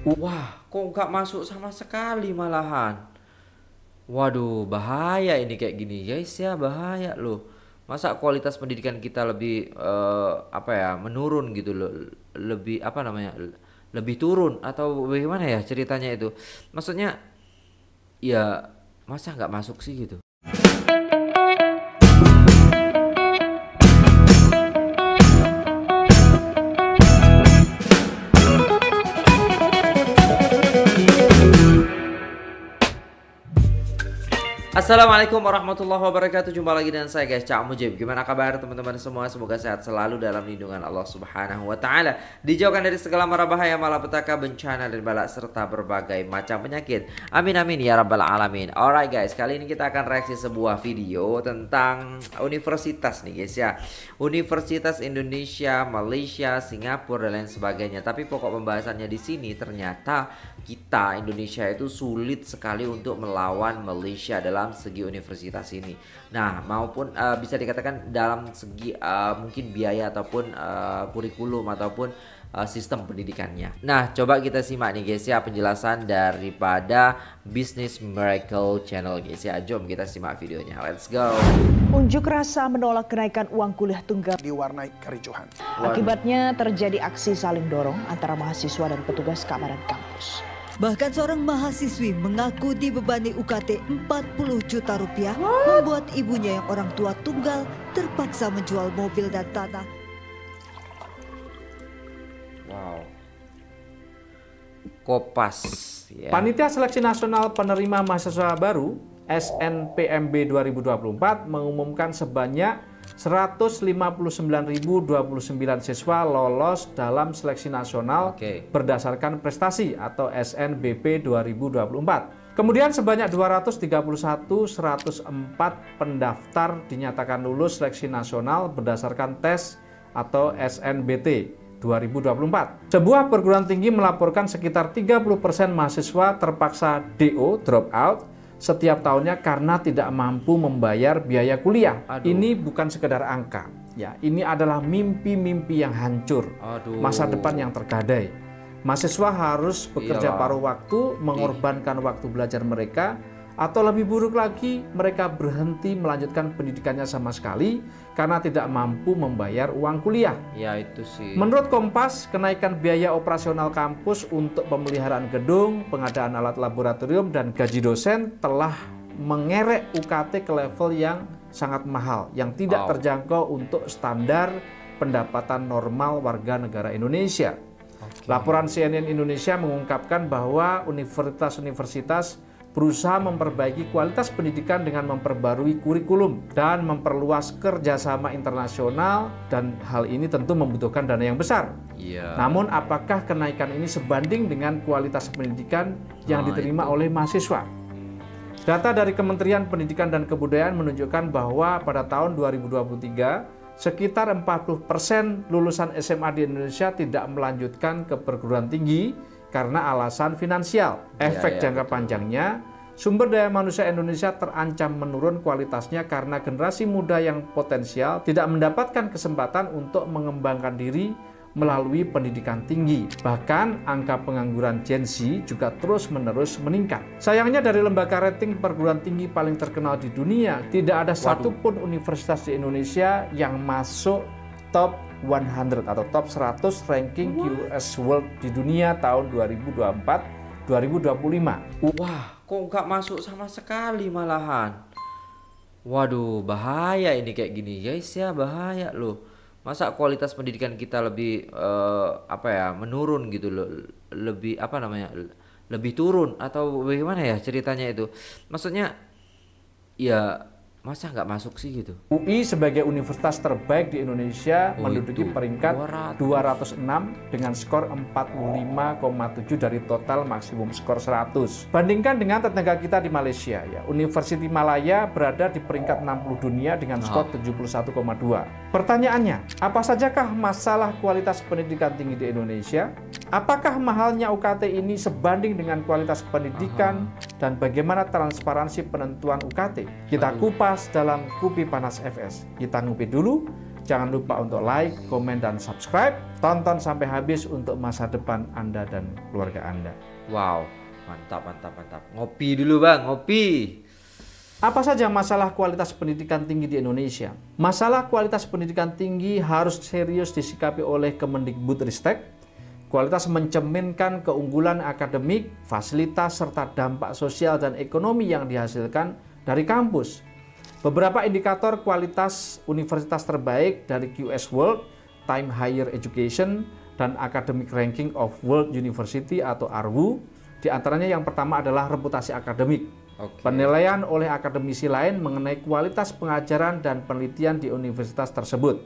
Wah, kok nggak masuk sama sekali malahan. Waduh, bahaya ini kayak gini guys ya, bahaya loh. Masa kualitas pendidikan kita lebih apa ya, menurun gitu loh. Lebih apa namanya? Lebih turun atau bagaimana ya ceritanya itu? Maksudnya ya masa nggak masuk sih gitu. Assalamualaikum warahmatullahi wabarakatuh. Jumpa lagi dengan saya guys, Cak Mujib. Gimana kabar teman-teman semua? Semoga sehat selalu dalam lindungan Allah Subhanahu wa taala. Dijauhkan dari segala mara bahaya, malapetaka, bencana dan bala serta berbagai macam penyakit. Amin amin ya rabbal alamin. Alright guys, kali ini kita akan reaksi sebuah video tentang universitas nih guys ya. Universitas Indonesia, Malaysia, Singapura dan lain sebagainya. Tapi pokok pembahasannya di sini ternyata kita Indonesia itu sulit sekali untuk melawan Malaysia dalam segi universitas ini. Nah, maupun bisa dikatakan dalam segi mungkin biaya ataupun kurikulum ataupun sistem pendidikannya. Nah, coba kita simak nih guys ya penjelasan daripada Business Miracle Channel guys ya. Jom kita simak videonya. Let's go. Unjuk rasa menolak kenaikan uang kuliah tunggal diwarnai kericuhan. Akibatnya terjadi aksi saling dorong antara mahasiswa dan petugas keamanan kampus. Bahkan seorang mahasiswi mengaku dibebani UKT 40 juta rupiah membuat ibunya yang orang tua tunggal terpaksa menjual mobil dan tanah. Wow. Kopas ya. Panitia Seleksi Nasional Penerima Mahasiswa Baru SNPMB 2024 mengumumkan sebanyak 159.029 siswa lolos dalam seleksi nasional berdasarkan prestasi atau SNBP 2024. Kemudian sebanyak 231.104 pendaftar dinyatakan lulus seleksi nasional berdasarkan tes atau SNBT 2024. Sebuah perguruan tinggi melaporkan sekitar 30% mahasiswa terpaksa DO, drop out, setiap tahunnya karena tidak mampu membayar biaya kuliah. Ini bukan sekedar angka, ya. Ini adalah mimpi-mimpi yang hancur, masa depan yang tergadai. Mahasiswa harus bekerja paruh waktu, mengorbankan waktu belajar mereka, atau lebih buruk lagi, mereka berhenti melanjutkan pendidikannya sama sekali karena tidak mampu membayar uang kuliah. Ya itu sih. Menurut Kompas, kenaikan biaya operasional kampus untuk pemeliharaan gedung, pengadaan alat laboratorium, dan gaji dosen telah mengerek UKT ke level yang sangat mahal, yang tidak terjangkau untuk standar pendapatan normal warga negara Indonesia. Laporan CNN Indonesia mengungkapkan bahwa universitas-universitas berusaha memperbaiki kualitas pendidikan dengan memperbarui kurikulum dan memperluas kerjasama internasional, dan hal ini tentu membutuhkan dana yang besar. Namun apakah kenaikan ini sebanding dengan kualitas pendidikan yang diterima oleh mahasiswa? Data dari Kementerian Pendidikan dan Kebudayaan menunjukkan bahwa pada tahun 2023 sekitar 40% lulusan SMA di Indonesia tidak melanjutkan ke perguruan tinggi karena alasan finansial. Efek jangka panjangnya, sumber daya manusia Indonesia terancam menurun kualitasnya karena generasi muda yang potensial tidak mendapatkan kesempatan untuk mengembangkan diri melalui pendidikan tinggi. Bahkan angka pengangguran Gen Z juga terus-menerus meningkat. Sayangnya dari lembaga rating perguruan tinggi paling terkenal di dunia, tidak ada satupun universitas di Indonesia yang masuk top 100 atau top 100 ranking QS World di dunia tahun 2024-2025. Wah, kok nggak masuk sama sekali malahan. Waduh, bahaya ini kayak gini guys ya, bahaya loh. Masa kualitas pendidikan kita lebih apa ya, menurun gitu loh. Lebih apa namanya? Lebih turun atau bagaimana ya ceritanya itu? Maksudnya ya masa nggak masuk sih gitu. UI sebagai universitas terbaik di Indonesia menduduki peringkat 206 dengan skor 45,7 dari total maksimum skor 100. Bandingkan dengan tetangga kita di Malaysia ya. University Malaya berada di peringkat 60 dunia dengan skor 71,2. Pertanyaannya, apa sajakah masalah kualitas pendidikan tinggi di Indonesia? Apakah mahalnya UKT ini sebanding dengan kualitas pendidikan dan bagaimana transparansi penentuan UKT? Kita kupas dalam Kupi Panas FS. Kita ngupi dulu. Jangan lupa untuk like, komen, dan subscribe. Tonton sampai habis untuk masa depan Anda dan keluarga Anda. Wow, mantap, mantap, mantap. Ngopi dulu Bang, ngopi. Apa saja masalah kualitas pendidikan tinggi di Indonesia? Masalah kualitas pendidikan tinggi harus serius disikapi oleh Kemendikbudristek. Kualitas mencerminkan keunggulan akademik, fasilitas, serta dampak sosial dan ekonomi yang dihasilkan dari kampus. Beberapa indikator kualitas universitas terbaik dari QS World, Time Higher Education, dan Academic Ranking of World University atau ARWU. Di antaranya yang pertama adalah reputasi akademik. Penilaian oleh akademisi lain mengenai kualitas pengajaran dan penelitian di universitas tersebut.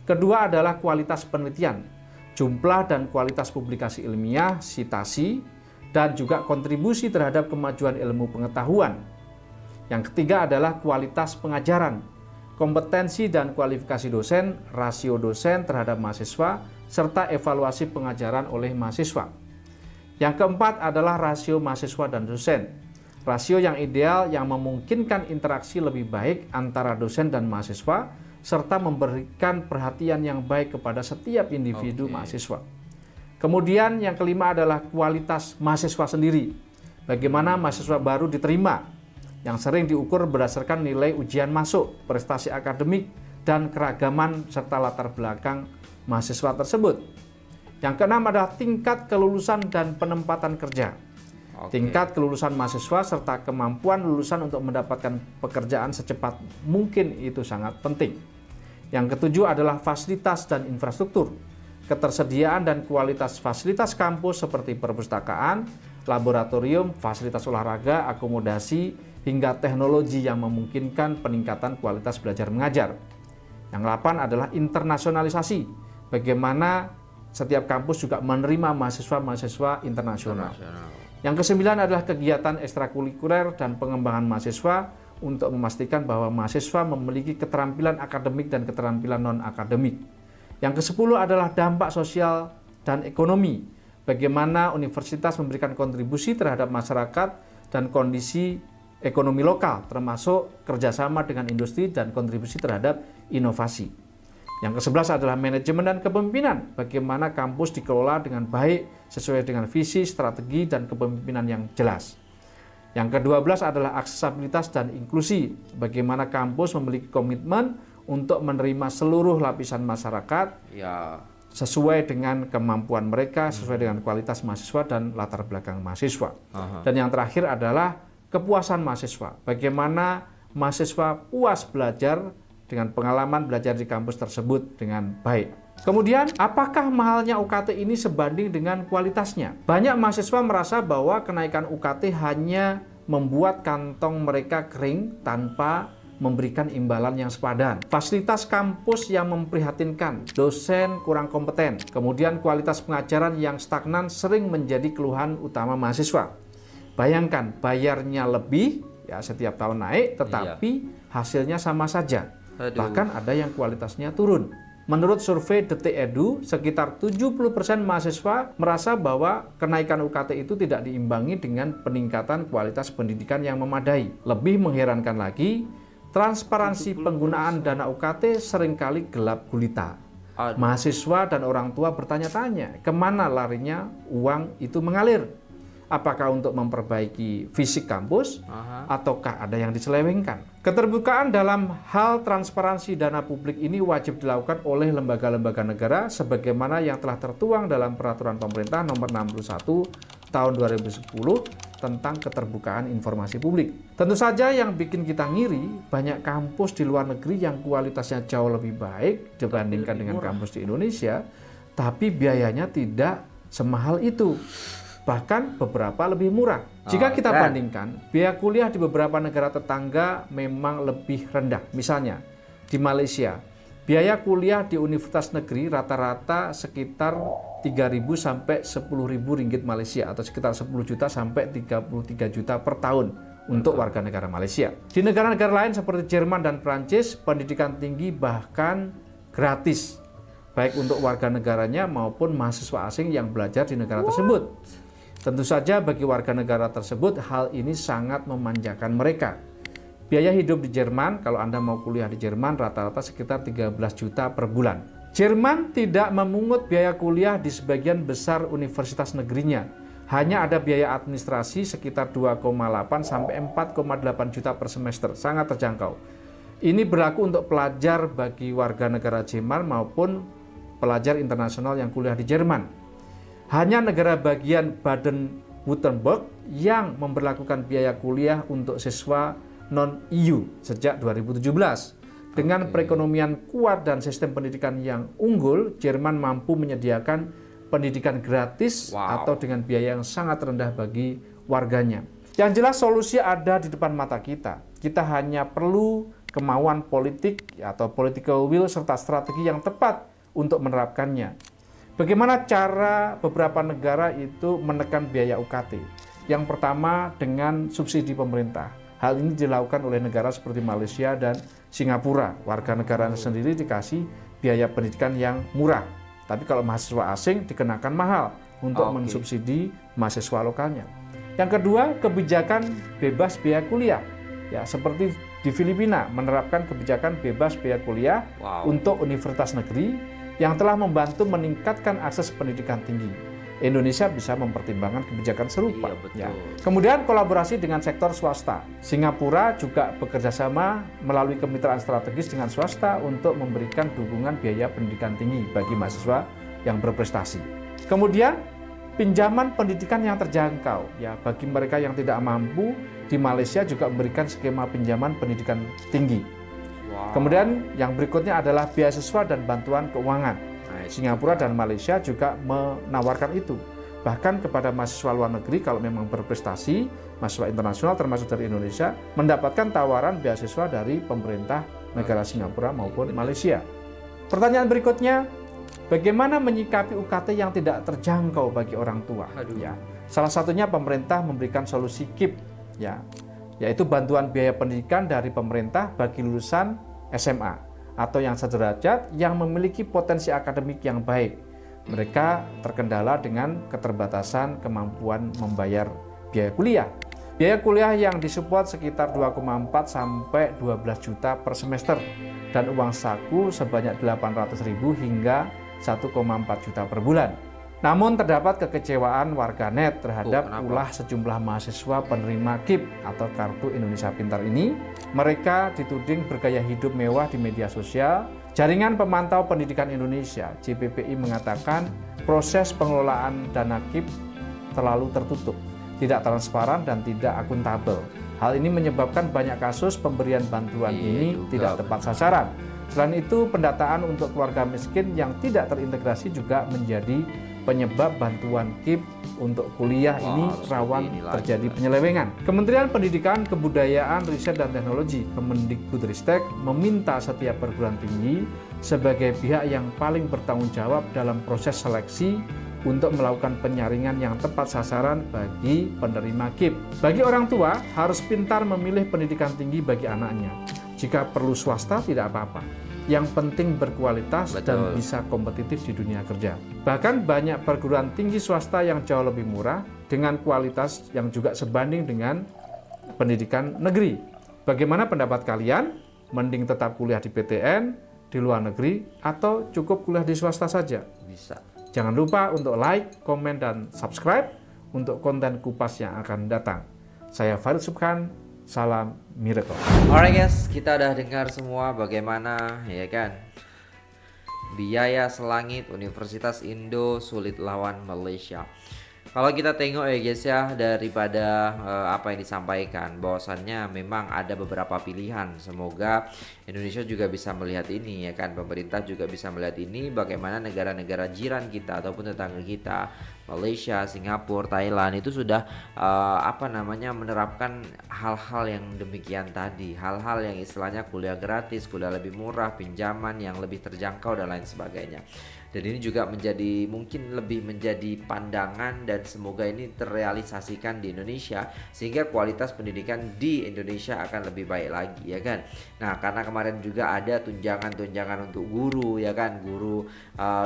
Kedua adalah kualitas penelitian, jumlah dan kualitas publikasi ilmiah, sitasi, dan juga kontribusi terhadap kemajuan ilmu pengetahuan. Yang ketiga adalah kualitas pengajaran, kompetensi dan kualifikasi dosen, rasio dosen terhadap mahasiswa, serta evaluasi pengajaran oleh mahasiswa. Yang keempat adalah rasio mahasiswa dan dosen. Rasio yang ideal yang memungkinkan interaksi lebih baik antara dosen dan mahasiswa, serta memberikan perhatian yang baik kepada setiap individu mahasiswa. Kemudian yang kelima adalah kualitas mahasiswa sendiri. Bagaimana mahasiswa baru diterima, yang sering diukur berdasarkan nilai ujian masuk, prestasi akademik, dan keragaman serta latar belakang mahasiswa tersebut. Yang keenam adalah tingkat kelulusan dan penempatan kerja. Tingkat kelulusan mahasiswa serta kemampuan lulusan untuk mendapatkan pekerjaan secepat mungkin itu sangat penting. Yang ketujuh adalah fasilitas dan infrastruktur. Ketersediaan dan kualitas fasilitas kampus seperti perpustakaan, laboratorium, fasilitas olahraga, akomodasi, hingga teknologi yang memungkinkan peningkatan kualitas belajar mengajar. Yang 8 adalah internasionalisasi. Bagaimana setiap kampus juga menerima mahasiswa-mahasiswa internasional. Yang ke-9 adalah kegiatan ekstrakurikuler dan pengembangan mahasiswa untuk memastikan bahwa mahasiswa memiliki keterampilan akademik dan keterampilan non-akademik. Yang ke-10 adalah dampak sosial dan ekonomi. Bagaimana universitas memberikan kontribusi terhadap masyarakat dan kondisi ekonomi lokal, termasuk kerjasama dengan industri dan kontribusi terhadap inovasi. Yang ke-11 adalah manajemen dan kepemimpinan. Bagaimana kampus dikelola dengan baik sesuai dengan visi, strategi, dan kepemimpinan yang jelas. Yang ke-12 adalah aksesibilitas dan inklusi. Bagaimana kampus memiliki komitmen untuk menerima seluruh lapisan masyarakat sesuai dengan kemampuan mereka, sesuai dengan kualitas mahasiswa dan latar belakang mahasiswa. Dan yang terakhir adalah kepuasan mahasiswa. Bagaimana mahasiswa puas belajar dengan pengalaman belajar di kampus tersebut dengan baik. Kemudian, apakah mahalnya UKT ini sebanding dengan kualitasnya? Banyak mahasiswa merasa bahwa kenaikan UKT hanya membuat kantong mereka kering tanpa memberikan imbalan yang sepadan. Fasilitas kampus yang memprihatinkan, dosen kurang kompeten, kemudian kualitas pengajaran yang stagnan sering menjadi keluhan utama mahasiswa. Bayangkan, bayarnya lebih, ya setiap tahun naik, tetapi hasilnya sama saja. Bahkan ada yang kualitasnya turun. Menurut survei Detik Edu, sekitar 70% mahasiswa merasa bahwa kenaikan UKT itu tidak diimbangi dengan peningkatan kualitas pendidikan yang memadai. Lebih mengherankan lagi, transparansi penggunaan dana UKT seringkali gelap gulita. Mahasiswa dan orang tua bertanya-tanya, kemana larinya uang itu mengalir? Apakah untuk memperbaiki fisik kampus, ataukah ada yang diselewengkan? Keterbukaan dalam hal transparansi dana publik ini wajib dilakukan oleh lembaga-lembaga negara sebagaimana yang telah tertuang dalam Peraturan Pemerintah Nomor 61 Tahun 2010 tentang keterbukaan informasi publik. Tentu saja yang bikin kita ngiri, banyak kampus di luar negeri yang kualitasnya jauh lebih baik dibandingkan dengan kampus di Indonesia, tapi biayanya tidak semahal itu. Bahkan beberapa lebih murah. Jika kita bandingkan, biaya kuliah di beberapa negara tetangga memang lebih rendah. Misalnya, di Malaysia, biaya kuliah di universitas negeri rata-rata sekitar 3.000 sampai 10.000 ringgit Malaysia atau sekitar 10 juta sampai 33 juta per tahun untuk warga negara Malaysia. Di negara-negara lain seperti Jerman dan Prancis, pendidikan tinggi bahkan gratis, baik untuk warga negaranya maupun mahasiswa asing yang belajar di negara tersebut. Tentu saja bagi warga negara tersebut hal ini sangat memanjakan mereka. Biaya hidup di Jerman, kalau Anda mau kuliah di Jerman, rata-rata sekitar 13 juta per bulan. Jerman tidak memungut biaya kuliah di sebagian besar universitas negerinya. Hanya ada biaya administrasi sekitar 2,8 sampai 4,8 juta per semester, sangat terjangkau. Ini berlaku untuk pelajar bagi warga negara Jerman maupun pelajar internasional yang kuliah di Jerman. Hanya negara bagian Baden-Württemberg yang memberlakukan biaya kuliah untuk siswa non-EU sejak 2017. Dengan perekonomian kuat dan sistem pendidikan yang unggul, Jerman mampu menyediakan pendidikan gratis atau dengan biaya yang sangat rendah bagi warganya. Yang jelas solusi ada di depan mata kita. Kita hanya perlu kemauan politik atau political will serta strategi yang tepat untuk menerapkannya. Bagaimana cara beberapa negara itu menekan biaya UKT? Yang pertama dengan subsidi pemerintah. Hal ini dilakukan oleh negara seperti Malaysia dan Singapura. Warga negaranya sendiri dikasih biaya pendidikan yang murah. Tapi kalau mahasiswa asing dikenakan mahal untuk mensubsidi mahasiswa lokalnya. Yang kedua, kebijakan bebas biaya kuliah. Ya, seperti di Filipina menerapkan kebijakan bebas biaya kuliah untuk universitas negeri yang telah membantu meningkatkan akses pendidikan tinggi. Indonesia bisa mempertimbangkan kebijakan serupa. Iya, ya. Kemudian kolaborasi dengan sektor swasta. Singapura juga bekerja sama melalui kemitraan strategis dengan swasta untuk memberikan dukungan biaya pendidikan tinggi bagi mahasiswa yang berprestasi. Kemudian pinjaman pendidikan yang terjangkau. Ya, bagi mereka yang tidak mampu, di Malaysia juga memberikan skema pinjaman pendidikan tinggi. Kemudian yang berikutnya adalah beasiswa dan bantuan keuangan. Singapura dan Malaysia juga menawarkan itu. Bahkan kepada mahasiswa luar negeri kalau memang berprestasi, mahasiswa internasional termasuk dari Indonesia, mendapatkan tawaran beasiswa dari pemerintah negara Singapura maupun Malaysia. Pertanyaan berikutnya, bagaimana menyikapi UKT yang tidak terjangkau bagi orang tua? Ya, salah satunya pemerintah memberikan solusi KIP, ya, yaitu bantuan biaya pendidikan dari pemerintah bagi lulusan SMA. Atau yang sederajat yang memiliki potensi akademik yang baik. Mereka terkendala dengan keterbatasan kemampuan membayar biaya kuliah. Biaya kuliah yang disupport sekitar 2,4 sampai 12 juta per semester dan uang saku sebanyak 800.000 hingga 1,4 juta per bulan. Namun terdapat kekecewaan warganet terhadap ulah sejumlah mahasiswa penerima KIP atau Kartu Indonesia Pintar ini. Mereka dituding bergaya hidup mewah di media sosial. Jaringan Pemantau Pendidikan Indonesia (JPPI) mengatakan proses pengelolaan dana KIP terlalu tertutup, tidak transparan dan tidak akuntabel. Hal ini menyebabkan banyak kasus pemberian bantuan ini tidak tepat sasaran. Selain itu, pendataan untuk keluarga miskin yang tidak terintegrasi juga menjadi penyebab bantuan KIP untuk kuliah ini rawan terjadi penyelewengan. Kementerian Pendidikan, Kebudayaan, Riset dan Teknologi Kemendikbudristek meminta setiap perguruan tinggi sebagai pihak yang paling bertanggung jawab dalam proses seleksi untuk melakukan penyaringan yang tepat sasaran bagi penerima KIP. Bagi orang tua, harus pintar memilih pendidikan tinggi bagi anaknya. Jika perlu swasta tidak apa-apa. Yang penting berkualitas dan bisa kompetitif di dunia kerja. Bahkan banyak perguruan tinggi swasta yang jauh lebih murah dengan kualitas yang juga sebanding dengan pendidikan negeri. Bagaimana pendapat kalian? Mending tetap kuliah di PTN, di luar negeri, atau cukup kuliah di swasta saja? Bisa. Jangan lupa untuk like, komen, dan subscribe untuk konten kupas yang akan datang. Saya Farid Subhan. Salam Miracle. Alright guys, kita udah dengar semua bagaimana ya kan biaya selangit Universitas Indo sulit lawan Malaysia. Kalau kita tengok ya guys ya daripada apa yang disampaikan, bahwasannya memang ada beberapa pilihan. Semoga Indonesia juga bisa melihat ini ya kan, pemerintah juga bisa melihat ini, bagaimana negara-negara jiran kita ataupun tetangga kita, Malaysia, Singapura, Thailand itu sudah menerapkan hal-hal yang demikian tadi, hal-hal yang istilahnya kuliah gratis, kuliah lebih murah, pinjaman yang lebih terjangkau dan lain sebagainya. Dan ini juga mungkin lebih menjadi pandangan, dan semoga ini terrealisasikan di Indonesia sehingga kualitas pendidikan di Indonesia akan lebih baik lagi, ya kan. Nah, karena kemarin juga ada tunjangan untuk guru, ya kan, guru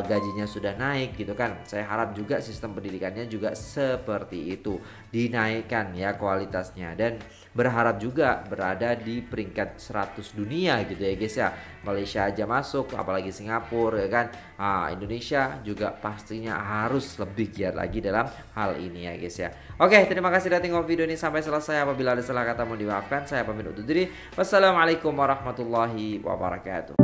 gajinya sudah naik gitu kan. Saya harap juga sistem pendidikannya juga seperti itu, dinaikkan ya kualitasnya, dan berharap juga berada di peringkat 100 dunia gitu ya guys ya. Malaysia aja masuk, apalagi Singapura, ya kan. Indonesia juga pastinya harus lebih giat lagi dalam hal ini ya guys ya. Oke, terima kasih sudah tengok video ini sampai selesai. Apabila ada salah kata mohon dimaafkan. Saya pamit undur diri. Wassalamualaikum warahmatullahi wabarakatuh.